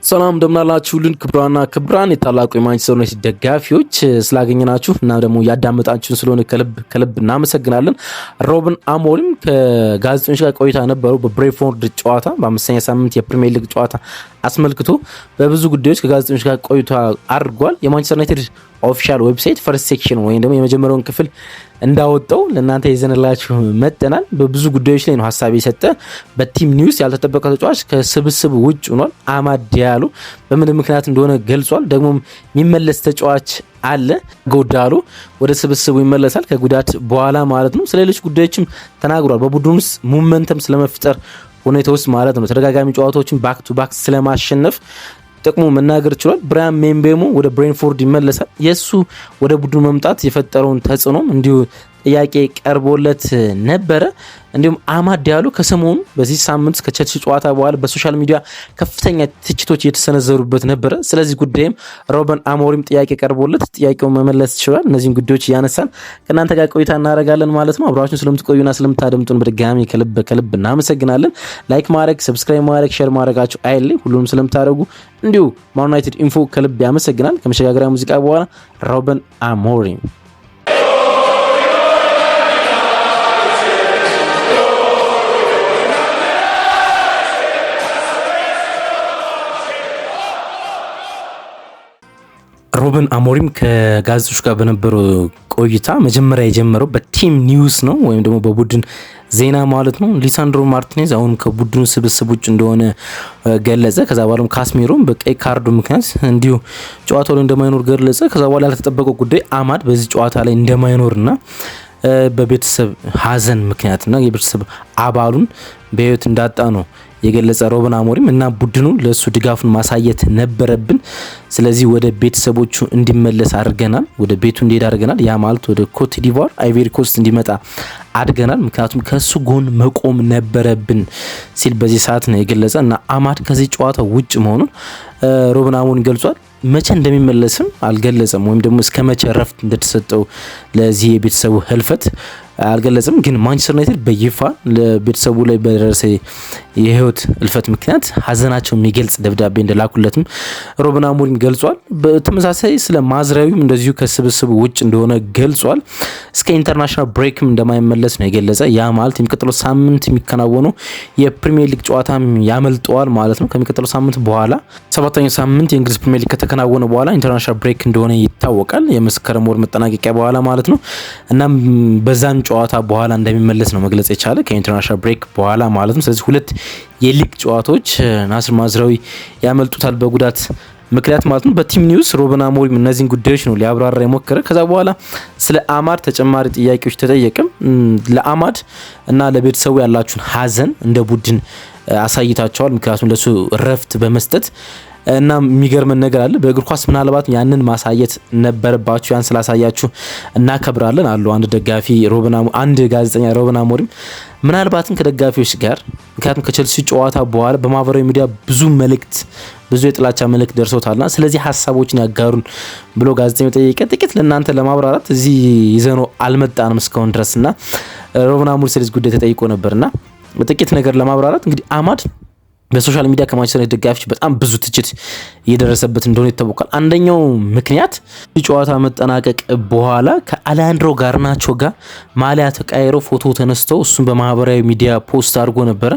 ሰላም እንደምናላችሁልን ክብራን የታላቁ የማንቸስተር ዩናይትድ ደጋፊዎች ስላገኘናችሁ እና ደግሞ ያዳመጣችሁን ስለሆነ ከልብ እናመሰግናለን። ሮበን አሞሪም ከጋዜጠኞች ጋር ቆይታ ነበረው በብሬንትፎርድ ጨዋታ በአምስተኛ ሳምንት የፕሪሚየር ሊግ ጨዋታ አስመልክቶ በብዙ ጉዳዮች ከጋዜጠኞች ጋር ቆይታ አድርጓል። የማንቸስተር ዩናይትድ ኦፊሻል ዌብሳይት ፈርስት ሴክሽን ወይም ደግሞ የመጀመሪያውን ክፍል እንዳወጣው ለእናንተ ይዘንላችሁ መጥተናል። በብዙ ጉዳዮች ላይ ነው ሀሳብ የሰጠ። በቲም ኒውስ ያልተጠበቀ ተጫዋች ከስብስብ ውጭ ሆኗል። አማድ ዲያሎ በምን ምክንያት እንደሆነ ገልጿል። ደግሞ የሚመለስ ተጫዋች አለ ጎዳሎ ወደ ስብስቡ ይመለሳል ከጉዳት በኋላ ማለት ነው። ስለሌሎች ጉዳዮችም ተናግሯል። በቡድኑ ውስጥ ሙመንተም ስለመፍጠር ሁኔታ ውስጥ ማለት ነው። ተደጋጋሚ ጨዋታዎችን ባክ ቱ ባክ ስለማሸነፍ ጥቅሙ መናገር ችሏል። ብራያን ሜምቤሞ ወደ ብሬንትፎርድ ይመለሳል። የሱ ወደ ቡድኑ መምጣት የፈጠረውን ተጽዕኖም እንዲሁ ጥያቄ ቀርቦለት ነበረ። እንዲሁም አማድ ዲያሎ ከሰሞኑ በዚህ ሳምንት ከቸልሲ ጨዋታ በኋላ በሶሻል ሚዲያ ከፍተኛ ትችቶች እየተሰነዘሩበት ነበረ። ስለዚህ ጉዳይም ሮበን አሞሪም ጥያቄ ቀርቦለት ጥያቄውን መመለስ ይችላል። እነዚህን ጉዳዮች እያነሳን ከእናንተ ጋር ቆይታ እናደርጋለን ማለት ነው። አብራችሁን ስለምትቆዩና ስለምታደምጡን በድጋሚ ከልብ እናመሰግናለን። ላይክ ማድረግ፣ ሰብስክራይብ ማድረግ፣ ሼር ማድረጋችሁ አይለይ። ሁሉንም ስለምታደርጉ እንዲሁ ማን ዩናይትድ ኢንፎ ከልብ ያመሰግናል። ከመሸጋገሪያ ሙዚቃ በኋላ ሮበን አሞሪም ሮበን አሞሪም ከጋዜጦች ጋር በነበረው ቆይታ መጀመሪያ የጀመረው በቲም ኒውስ ነው ወይም ደግሞ በቡድን ዜና ማለት ነው። ሊሳንድሮ ማርቲኔዝ አሁን ከቡድኑ ስብስብ ውጭ እንደሆነ ገለጸ። ከዛ በኋላም ካስሜሮን በቀይ ካርዱ ምክንያት እንዲሁ ጨዋታው ላይ እንደማይኖር ገለጸ። ከዛ በኋላ ያልተጠበቀው ጉዳይ አማድ በዚህ ጨዋታ ላይ እንደማይኖርና በቤተሰብ ሀዘን ምክንያትና የቤተሰብ አባሉን በህይወት እንዳጣ ነው የገለጸ ሮበን አሞሪም እና ቡድኑ ለሱ ድጋፉን ማሳየት ነበረብን። ስለዚህ ወደ ቤተሰቦቹ እንዲመለስ አድርገናል፣ ወደ ቤቱ እንዲሄድ አድርገናል። ያ ማለት ወደ ኮት ዲቫር አይቬሪ ኮስት እንዲመጣ አድርገናል። ምክንያቱም ከሱ ጎን መቆም ነበረብን ሲል በዚህ ሰዓት ነው የገለጸ እና አማድ ከዚህ ጨዋታ ውጭ መሆኑን ሮበን አሞሪም ገልጿል። መቼ እንደሚመለስም አልገለጸም፣ ወይም ደግሞ እስከ መቼ ረፍት እንደተሰጠው ለዚህ የቤተሰቡ ህልፈት አልገለጸም። ግን ማንቸስተር ዩናይትድ በይፋ ለቤተሰቡ ላይ በደረሰ የህይወት ህልፈት ምክንያት ሀዘናቸው የሚገልጽ ደብዳቤ እንደላኩለትም ሮበን አሞሪም ገልጿል። በተመሳሳይ ስለ ማዝራዊም እንደዚሁ ከስብስቡ ውጭ እንደሆነ ገልጿል። እስከ ኢንተርናሽናል ብሬክም እንደማይመለስ ነው የገለጸ። ያ ማለት የሚቀጥለው ሳምንት የሚከናወነው የፕሪሚየር ሊግ ጨዋታም ያመልጠዋል ማለት ነው። ከሚቀጥለው ሳምንት በኋላ ሰባተኛው ሳምንት የእንግሊዝ ፕሪሚየር ሊግ ከተከናወነ በኋላ ኢንተርናሽናል ብሬክ እንደሆነ ይታወቃል። የመስከረም ወር መጠናቀቂያ በኋላ ማለት ነው። እናም በዛን ጨዋታ በኋላ እንደሚመለስ ነው መግለጽ የቻለ ከኢንተርናሽናል ብሬክ በኋላ ማለት ነው። ስለዚህ ሁለት የሊግ ጨዋታዎች ናስር ማዝራዊ ያመልጡታል በጉዳት ምክንያት ማለት ነው። በቲም ኒውስ ሮበን አሞሪም እነዚህን ጉዳዮች ነው ሊያብራራ የሞከረ። ከዛ በኋላ ስለ አማድ ተጨማሪ ጥያቄዎች ተጠየቅም። ለአማድ እና ለቤተሰቡ ያላችሁን ሀዘን እንደ ቡድን አሳይታቸዋል። ምክንያቱም ለሱ ረፍት በመስጠት እና የሚገርመን ነገር አለ። በእግር ኳስ ምናልባት ያንን ማሳየት ነበረባችሁ፣ ያን ስላሳያችሁ እናከብራለን አሉ አንድ ጋዜጠኛ ሮበን አሞሪም። ምናልባትም ከደጋፊዎች ጋር ምክንያቱም ከቸልሲ ጨዋታ በኋላ በማህበራዊ ሚዲያ ብዙ የጥላቻ መልእክት ደርሶታልና ስለዚህ ሀሳቦችን ያጋሩን ብሎ ጋዜጠኛው ጠየቀ። ጥቂት ለእናንተ ለማብራራት እዚህ ይዘነው አልመጣንም እስካሁን ድረስና ሮበን አሞሪም ስለዚህ ጉዳይ ተጠይቆ ነበርና በጥቂት ነገር ለማብራራት እንግዲህ አማድ በሶሻል ሚዲያ ከማንቸስተር ዩናይትድ ደጋፊዎች በጣም ብዙ ትችት እየደረሰበት እንደሆነ ይታወቃል። አንደኛው ምክንያት ጨዋታ መጠናቀቅ በኋላ ከአሌሃንድሮ ጋርናቾ ጋር ማሊያ ተቃይሮ ፎቶ ተነስተው እሱን በማህበራዊ ሚዲያ ፖስት አድርጎ ነበረ።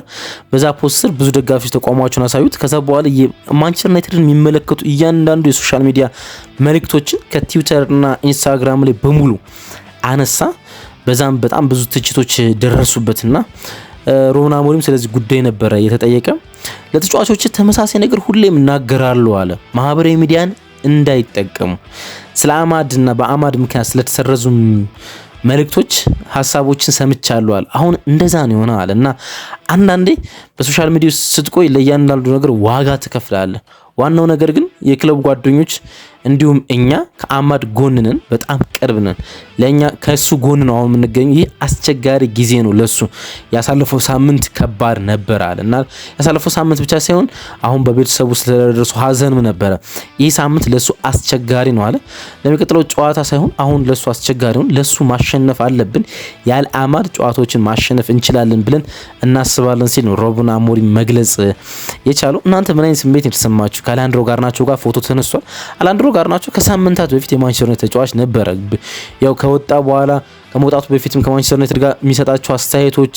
በዛ ፖስት ስር ብዙ ደጋፊዎች ተቋማቸውን አሳዩት። ከዛ በኋላ የማንቸስተር ዩናይትድን የሚመለከቱ እያንዳንዱ የሶሻል ሚዲያ መልእክቶችን ከትዊተርና ኢንስታግራም ላይ በሙሉ አነሳ። በዛም በጣም ብዙ ትችቶች ደረሱበትና ሮበን አሞሪም ስለዚህ ጉዳይ ነበረ የተጠየቀ። ለተጫዋቾች ተመሳሳይ ነገር ሁሌም እናገራለሁ አለ። ማህበራዊ ሚዲያን እንዳይጠቀሙ ስለ አማድና በአማድ ምክንያት ስለተሰረዙ መልእክቶች ሀሳቦችን ሰምቻለሁ አለ። አሁን እንደዛ ነው የሆነ አለ እና አንዳንዴ በሶሻል ሚዲያ ስትቆይ ለእያንዳንዱ ነገር ዋጋ ትከፍላለህ። ዋናው ነገር ግን የክለብ ጓደኞች እንዲሁም እኛ ከአማድ ጎን ነን፣ በጣም ቅርብ ነን። ለኛ ከሱ ጎን ነው አሁን የምንገኘው። ይህ አስቸጋሪ ጊዜ ነው ለሱ። ያሳለፈው ሳምንት ከባድ ነበር አለና ያሳለፈው ሳምንት ብቻ ሳይሆን አሁን በቤተሰቡ ስለደረሱ ሀዘንም ነበረ። ይህ ሳምንት ለሱ አስቸጋሪ ነው አለ። ለሚቀጥለው ጨዋታ ሳይሆን አሁን ለሱ አስቸጋሪ ነው። ለሱ ማሸነፍ አለብን። ያለ አማድ ጨዋታዎችን ማሸነፍ እንችላለን ብለን እናስባለን ሲል ነው ሮበን አሞሪም መግለጽ የቻለው። እናንተ ምን አይነት ስሜት የተሰማችሁ? ከአሌሃንድሮ ጋርናቾ ጋር ፎቶ ተነስቷል። አሌሃንድሮ ጋርናቾ ከሳምንታት በፊት የማንቸስተር ዩናይትድ ተጫዋች ነበረ። ያው ከወጣ በኋላ ከመውጣቱ በፊትም ከማንቸስተር ዩናይትድ ጋር የሚሰጣቸው አስተያየቶች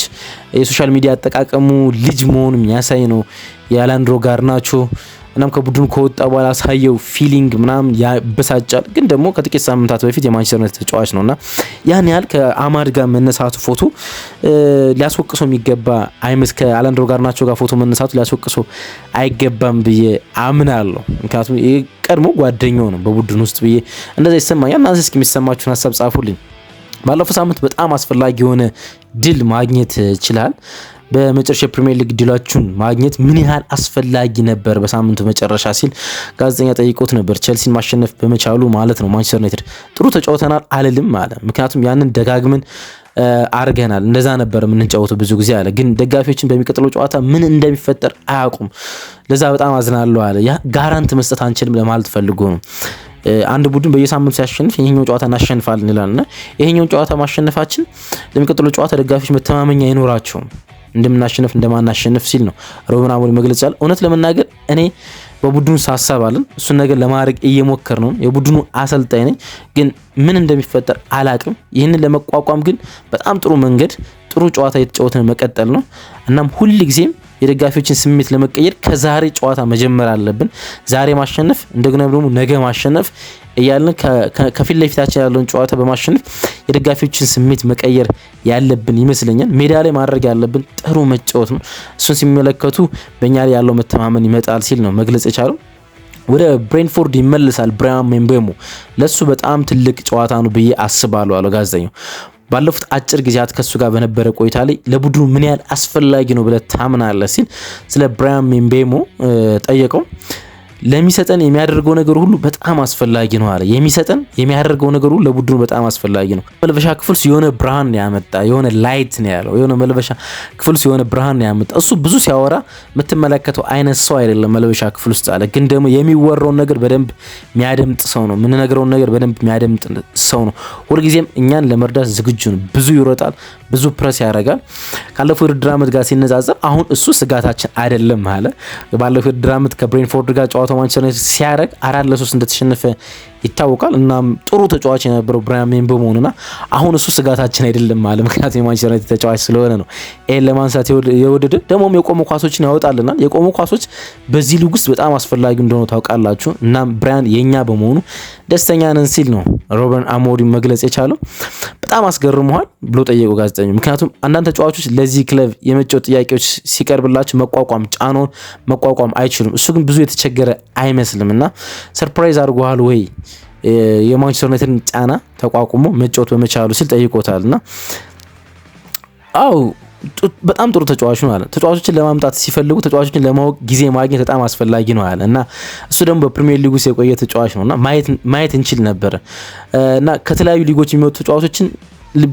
የሶሻል ሚዲያ አጠቃቀሙ ልጅ መሆኑን የሚያሳይ ነው የአሌሃንድሮ ጋርናቾ። እናም ከቡድኑ ከወጣ በኋላ ሳየው ፊሊንግ ምናምን ያበሳጫል። ግን ደግሞ ከጥቂት ሳምንታት በፊት የማንቸስተር ዩናይትድ ተጫዋች ነውና ያን ያህል ከአማድ ጋር መነሳቱ ፎቶ ሊያስወቅሰው የሚገባ ከአሌሃንድሮ ጋርናቾ ጋር ፎቶ መነሳቱ ሊያስወቅሰው አይገባም ብዬ አምናለሁ። ምክንያቱም ቀድሞ ጓደኛው ነው በቡድን ውስጥ ብዬ እንደዛ ይሰማኛል። እናንተ እስኪ የሚሰማችሁን ሀሳብ ጻፉልኝ። ባለፈው ሳምንት በጣም አስፈላጊ የሆነ ድል ማግኘት ይችላል። በመጨረሻ ፕሪሚየር ሊግ ድላችሁን ማግኘት ምን ያህል አስፈላጊ ነበር በሳምንቱ መጨረሻ ሲል ጋዜጠኛ ጠይቆት ነበር። ቼልሲን ማሸነፍ በመቻሉ ማለት ነው። ማንቸስተር ዩናይትድ ጥሩ ተጫውተናል አልልም አለ። ምክንያቱም ያንን ደጋግመን አርገናል እንደዛ ነበር የምንጫወተው ብዙ ጊዜ አለ። ግን ደጋፊዎችን በሚቀጥለው ጨዋታ ምን እንደሚፈጠር አያውቁም። ለዛ በጣም አዝናለሁ አለ። ያ ጋራንት መስጠት አንችልም ለማለት ፈልጎ ነው። አንድ ቡድን በየሳምንቱ ሲያሸንፍ ይሄኛው ጨዋታ እናሸንፋለን ይላልና ይሄኛው ጨዋታ ማሸነፋችን ለሚቀጥለው ጨዋታ ደጋፊዎች መተማመኛ አይኖራቸውም እንደምናሸንፍ እንደማናሸንፍ ሲል ነው ሩበን አሞሪም መግለጽ ይችላል። እውነት ለመናገር እኔ በቡድኑ ሳሳባለን እሱን ነገር ለማድረግ እየሞከር ነው። የቡድኑ አሰልጣኝ ነኝ፣ ግን ምን እንደሚፈጠር አላቅም። ይህንን ለመቋቋም ግን በጣም ጥሩ መንገድ ጥሩ ጨዋታ የተጫወተን መቀጠል ነው። እናም ሁል ጊዜም የደጋፊዎችን ስሜት ለመቀየር ከዛሬ ጨዋታ መጀመር አለብን። ዛሬ ማሸነፍ እንደገና ደግሞ ነገ ማሸነፍ እያልን ከፊት ለፊታችን ያለውን ጨዋታ በማሸነፍ የደጋፊዎችን ስሜት መቀየር ያለብን ይመስለኛል። ሜዳ ላይ ማድረግ ያለብን ጥሩ መጫወት ነው። እሱን ሲመለከቱ በእኛ ላይ ያለው መተማመን ይመጣል ሲል ነው መግለጽ የቻለው። ወደ ብሬንትፎርድ ይመልሳል ብራያን ምቤሞ። ለሱ በጣም ትልቅ ጨዋታ ነው ብዬ አስባለሁ አለ ጋዜጠኛው። ባለፉት አጭር ጊዜያት ከሱ ጋር በነበረ ቆይታ ላይ ለቡድኑ ምን ያህል አስፈላጊ ነው ብለህ ታምናለህ ሲል ስለ ብራያን ምቤሞ ጠየቀው። ለሚሰጠን የሚያደርገው ነገር ሁሉ በጣም አስፈላጊ ነው አለ። የሚያደርገው ነገር ሁሉ ለቡድኑ በጣም አስፈላጊ ነው። መልበሻ ክፍል የሆነ ብርሃን ነው ያመጣ፣ የሆነ ላይት ነው ያለው። የሆነ መልበሻ ክፍል የሆነ ብርሃን ነው ያመጣ። እሱ ብዙ ሲያወራ የምትመለከተው አይነት ሰው አይደለም መልበሻ ክፍል ውስጥ አለ። ግን ደግሞ የሚወራውን ነገር በደንብ የሚያደምጥ ሰው ነው። የምንነግረውን ነገር በደንብ የሚያደምጥ ሰው ነው። ሁልጊዜም እኛን ለመርዳት ዝግጁ ነው። ብዙ ይሮጣል፣ ብዙ ፕረስ ያደርጋል። ካለፈው የውድድር ዓመት ጋር ሲነጻጸር አሁን እሱ ስጋታችን አይደለም አለ። ባለፈው የውድድር ዓመት ከብሬንትፎርድ ጋር ጨዋታው ማንቸስተር ዩናይትድ ሲያደርግ 4-3 እንደተሸነፈ ይታወቃል። እናም ጥሩ ተጫዋች የነበረው ብራያን ምቤሞ ነውና አሁን እሱ ስጋታችን አይደለም አለ። ምክንያቱም የማንቸስተር ዩናይትድ ተጫዋች ስለሆነ ነው። ይሄን ለማንሳት የወደደ ደግሞም የቆሙ ኳሶችን ያወጣልናል። የቆሙ ኳሶች በዚህ ሊግ ውስጥ በጣም አስፈላጊ እንደሆነ ታውቃላችሁ። እናም ብራያን የኛ በመሆኑ ደስተኛ ነን ሲል ነው ሩበን አሞሪም መግለጽ የቻለው። በጣም አስገርመዋል ብሎ ጠየቀው ጋዜጠኛው። ምክንያቱም አንዳንድ ተጫዋቾች ለዚህ ክለብ የመጫወት ጥያቄዎች ሲቀርብላቸው ጫናውን መቋቋም አይችሉም። እሱ ግን ብዙ የተቸገረ አይመስልምና ሰርፕራይዝ አድርጓል ወይ የማንቸስተር ዩናይትድን ጫና ተቋቁሞ መጫወት በመቻሉ ሲል ጠይቆታልና አው በጣም ጥሩ ተጫዋች ነው አለ። ተጫዋቾችን ለማምጣት ሲፈልጉ ተጫዋቾችን ለማወቅ ጊዜ ማግኘት በጣም አስፈላጊ ነው አለ እና እሱ ደግሞ በፕሪሚየር ሊግ ውስጥ የቆየ ተጫዋች ነውና ማየት እንችል ነበር እና ከተለያዩ ሊጎች የሚወጡ ተጫዋቾችን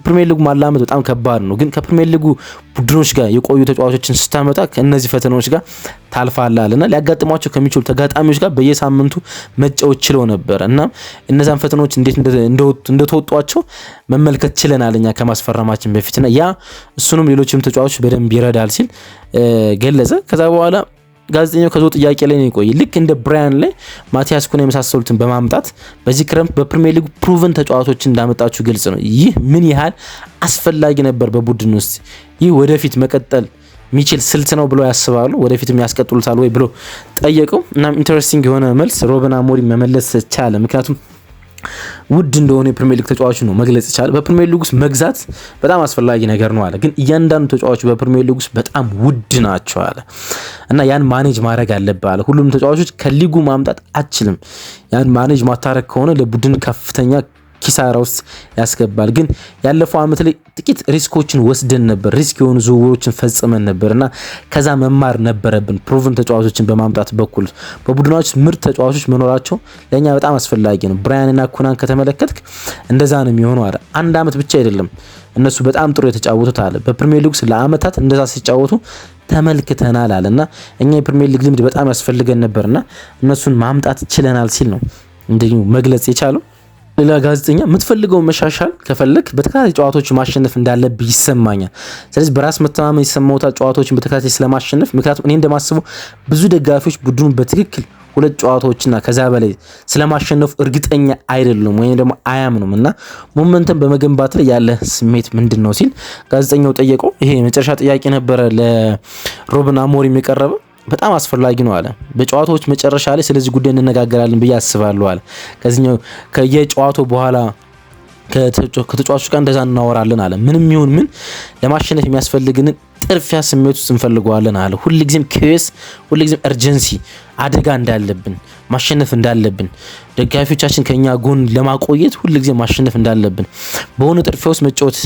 ፕሪሚየር ሊጉ ማላመድ በጣም ከባድ ነው። ግን ከፕሪሚየር ሊጉ ቡድኖች ጋር የቆዩ ተጫዋቾችን ስታመጣ ከነዚህ ፈተናዎች ጋር ታልፋለህና ሊያጋጥሟቸው ከሚችሉ ተጋጣሚዎች ጋር በየሳምንቱ መጫወት ችለው ነበር እና እነዛን ፈተናዎች እንዴት እንደተወጧቸው መመልከት ችለናል እኛ ከማስፈረማችን በፊትና ያ እሱንም ሌሎችም ተጫዋቾች በደንብ ይረዳል ሲል ገለጸ። ከዛ በኋላ ጋዜጠኛው ከዞ ጥያቄ ላይ ነው የቆየ። ልክ እንደ ብራያን ላይ ማቲያስ ኩና የመሳሰሉትን በማምጣት በዚህ ክረምት በፕሪሚየር ሊግ ፕሩቨን ተጫዋቾችን እንዳመጣችሁ ግልጽ ነው። ይህ ምን ያህል አስፈላጊ ነበር በቡድን ውስጥ? ይህ ወደፊት መቀጠል የሚችል ስልት ነው ብሎ ያስባሉ? ወደፊትም ያስቀጥሉታል ወይ ብሎ ጠየቀው። እናም ኢንተረስቲንግ የሆነ መልስ ሩበን አሞሪም መመለስ ቻለ። ምክንያቱም ውድ እንደሆነ የፕሪሚየር ሊግ ተጫዋች ነው መግለጽ ይቻላል። በፕሪሚየር ሊግ ውስጥ መግዛት በጣም አስፈላጊ ነገር ነው አለ። ግን እያንዳንዱ ተጫዋቾች በፕሪሚየር ሊግ ውስጥ በጣም ውድ ናቸው አለ እና ያን ማኔጅ ማድረግ አለብህ አለ። ሁሉም ተጫዋቾች ከሊጉ ማምጣት አትችልም። ያን ማኔጅ ማታረግ ከሆነ ለቡድን ከፍተኛ ኪሳራ ውስጥ ያስገባል። ግን ያለፈው አመት ላይ ጥቂት ሪስኮችን ወስደን ነበር፣ ሪስክ የሆኑ ዝውውሮችን ፈጽመን ነበርና ከዛ መማር ነበረብን። ፕሩቭን ተጫዋቾችን በማምጣት በኩል በቡድናችን ምርጥ ተጫዋቾች መኖራቸው ለኛ በጣም አስፈላጊ ነው። ብራያንና ኩናን ከተመለከትክ እንደዛ ነው የሚሆነው አለ። አንድ አመት ብቻ አይደለም እነሱ በጣም ጥሩ የተጫወቱት አለ። በፕሪሚየር ሊግ ለአመታት እንደዛ ሲጫወቱ ተመልክተናል አለና እኛ የፕሪሚየር ሊግ ልምድ በጣም ያስፈልገን ነበርና እነሱን ማምጣት ችለናል ሲል ነው እንደዚህ መግለጽ የቻለው። ሌላ ጋዜጠኛ የምትፈልገው መሻሻል ከፈለክ በተከታታይ ጨዋታዎች ማሸነፍ እንዳለብህ ይሰማኛል። ስለዚህ በራስ መተማመን ይሰማውታል ጨዋታዎችን በተከታታይ ስለማሸነፍ። ምክንያቱም እኔ እንደማስበው ብዙ ደጋፊዎች ቡድኑ በትክክል ሁለት ጨዋታዎችና ከዛ በላይ ስለማሸነፉ እርግጠኛ አይደሉም ወይም ደግሞ አያምኑም እና ሞመንተም በመገንባት ላይ ያለ ስሜት ምንድነው ሲል ጋዜጠኛው ጠየቀው። ይሄ የመጨረሻ ጥያቄ ነበረ ለሩበን አሞሪም የቀረበው። በጣም አስፈላጊ ነው አለ። በጨዋታዎች መጨረሻ ላይ ስለዚህ ጉዳይ እንነጋገራለን ብዬ አስባለሁ አለ። ከዚህኛው ከየጨዋታው በኋላ ከተጫዋቾች ጋር እንደዛ እናወራለን አለ። ምንም ይሁን ምን ለማሸነፍ የሚያስፈልግን ጥርፊያ ስሜት ውስጥ እንፈልገዋለን አለ። ሁልጊዜም ኬስ፣ ሁልጊዜም እርጀንሲ፣ አደጋ እንዳለብን ማሸነፍ እንዳለብን ደጋፊዎቻችን ከኛ ጎን ለማቆየት ሁልጊዜም ማሸነፍ እንዳለብን በሆነ ጥርፊያ ውስጥ መጫወት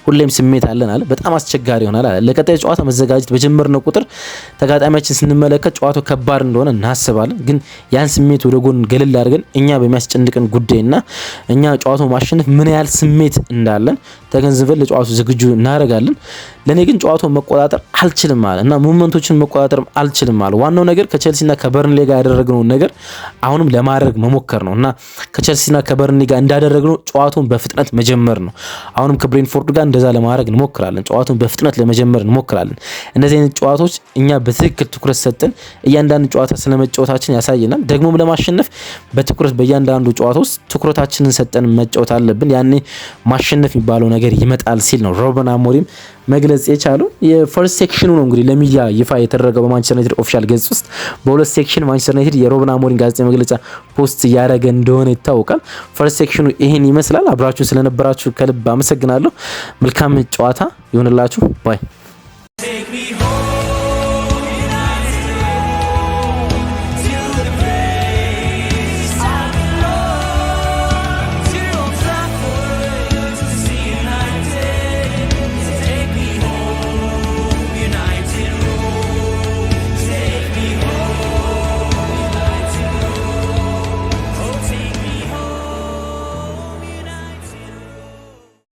ሁሌም ስሜት አለን አለ። በጣም አስቸጋሪ ይሆናል አለ። ለቀጣይ ጨዋታ መዘጋጀት በጀመርነው ቁጥር ተጋጣሚያችን ስንመለከት ጨዋታው ከባድ እንደሆነ እናስባለን። ግን ያን ስሜት ወደ ጎን ገለል አድርገን እኛ በሚያስጨንቀን ጉዳይና እኛ ጨዋታው ማሸነፍ ምን ያህል ስሜት እንዳለን ተገንዝበን ለጨዋታው ዝግጁ እናደርጋለን። ለኔ ግን ጨዋታው መቆጣጠር አልችልም አለ እና ሞመንቶችን መቆጣጠር አልችልም አለ። ዋናው ነገር ከቸልሲና ከበርንሌ ጋር ያደረግነው ነገር አሁንም ለማድረግ መሞከር ነው እና ከቸልሲና ከበርንሌ ጋር እንዳደረግነው ጨዋታውን በፍጥነት መጀመር ነው። አሁንም ከብሬንፎርድ ጋር እንደዛ ለማድረግ እንሞክራለን። ጨዋታውን በፍጥነት ለመጀመር እንሞክራለን። እንደዚህ አይነት ጨዋታዎች እኛ በትክክል ትኩረት ሰጥተን እያንዳንዱ ጨዋታ ስለመጫወታችን ያሳየናል። ደግሞም ለማሸነፍ በትኩረት በእያንዳንዱ ጨዋታ ውስጥ ትኩረታችንን ሰጠን መጫወት አለብን። ያኔ ማሸነፍ የሚባለው ነገር ይመጣል ሲል ነው ሩበን አሞሪም መግለጽ የቻለው። የፈርስት ሴክሽኑ ነው እንግዲህ ለሚዲያ ይፋ የተደረገው በማንቸስተር ዩናይትድ ኦፊሻል ገጽ ውስጥ በሁለት ሴክሽን ማንቸስተር ዩናይትድ የሩበን አሞሪም ጋዜጣዊ መግለጫ ፖስት እያደረገ እንደሆነ ይታወቃል። ፈርስት ሴክሽኑ ይሄን ይመስላል። አብራችሁን ስለነበራችሁ ከልብ አመሰግናለሁ። መልካም ጨዋታ ይሁንላችሁ ባይ